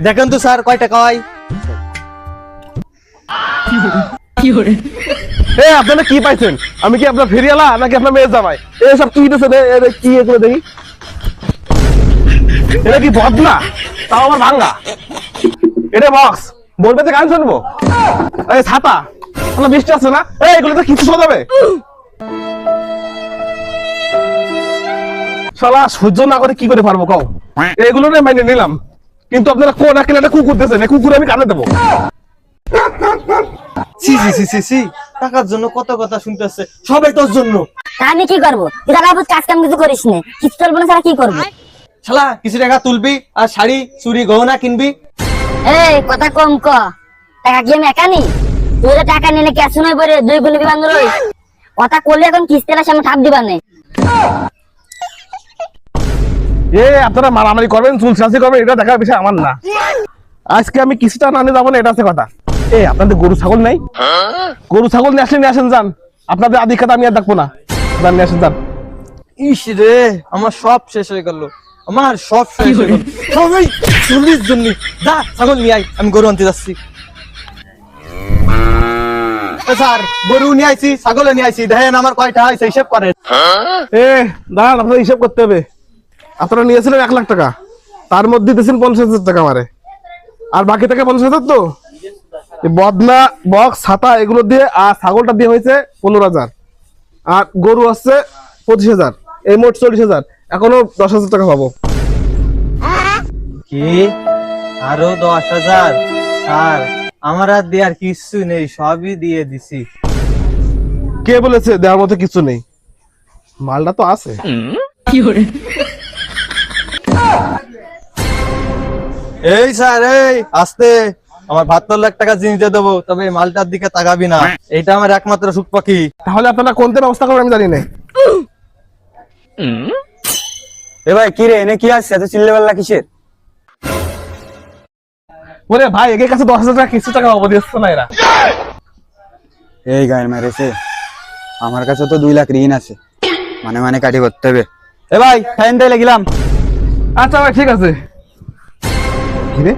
দেখেন তো স্যার কয় টাকা হয়। আপনারা কি পাইছেন? আমি কি আপনার ফেরিয়ালা নাকি আপনার মেয়ের জামাই? এসব কি দিতেছেন? কি এগুলো দেখি, এটা কি বদনা? তাও আমার ভাঙ্গা। এটা বক্স, বলবে তো গান শুনবো। এই ছাতা, বৃষ্টি আছে না? এগুলো তো কিছু শোনা যাবে। শালা সহ্য না করে কি করে পারবো কও? এগুলো মাইনে নিলাম, কিন্তু আপনারা কোন আকেলে একটা কুকুর দিয়েছেন, এই কুকুর আমি কানে দেবো। সি সি সি সি সি, টাকার জন্য কত কথা শুনতেছে, সবাই তোর জন্য। আমি কি করবো? তুই টাকা কাজ কাম কিছু করিস না, কিছু চলবো না ছাড়া কি করবো? শালা কিছু টাকা তুলবি আর শাড়ি চুড়ি গহনা কিনবি। এই কথা কম ক, টাকা কি আমি একা নি? তুই টাকা নিলে ক্যাশ নয় পরে দুই গুলি বিমান রই কথা করলে এখন কিস্তির সামনে ঠাপ দিবা নে। আপনারা মারামারি করবেন, চুলচাচি করবেন, এটা দেখার বিষয় আমার না। আজকে আমি কিছুটা না নিয়ে যাবো না, এটা আছে কথা। আপনাদের গরু ছাগল নাই? গরু ছাগল নিয়ে আসলে নিয়ে আসেন যান, আপনাদের আদি খাতা আমি আর দেখবো না, যান নিয়ে আসেন যান। ইস রে, আমার সব শেষ হয়ে গেল, আমার সব শেষ হয়ে গেল। সবাই চুরির জন্য। যা ছাগল নিয়ে আয়, আমি গরু আনতে যাচ্ছি। স্যার গরু নিয়ে আইছি, ছাগল নিয়ে আইছি, দেখেন আমার কয়টা হয়েছে হিসেব করেন। দাঁড়ান, আপনাদের হিসাব করতে হবে। আপনারা নিয়েছিলেন 1 লাখ টাকা, তার মধ্যে দিয়েছেন 50,000 টাকা মারে, আর বাকি টাকা 50,000। তো বদনা বক্স ছাতা এগুলো দিয়ে, আর ছাগলটা দিয়ে হয়েছে 15,000, আর গরু আসছে 25,000, এই মোট 40,000। এখনো 10,000 টাকা পাবো। কি আরো 10,000? স্যার আমার আর দেওয়ার কিছু নেই, সবই দিয়ে দিছি। কে বলেছে দেওয়ার মতো কিছু নেই? মালটা তো আছে। এই স্যার, এই আস্তে, আমার 72 লাখ টাকা জিনিস দিয়ে দেবো, তবে এই মালটার দিকে তাকাবি না, এটা আমার একমাত্র সুখ পাখি। তাহলে আপনারা কোনটা ব্যবস্থা করবেন আমি জানি না। এ ভাই কি রে, এনে কি আসছে এত চিল্লাপাল্লা কিসের? ওরে ভাই, এর কাছে 10,000 টাকা কিছু টাকা পাবো, দিচ্ছে না এরা। এই গায়ের মেরেছে, আমার কাছে তো 2 লাখ ঋণ আছে, মানে কাটি করতে হবে। এ ভাই ফাইন দিয়ে গেলাম। আচ্ছা ভাই ঠিক আছে। কি রে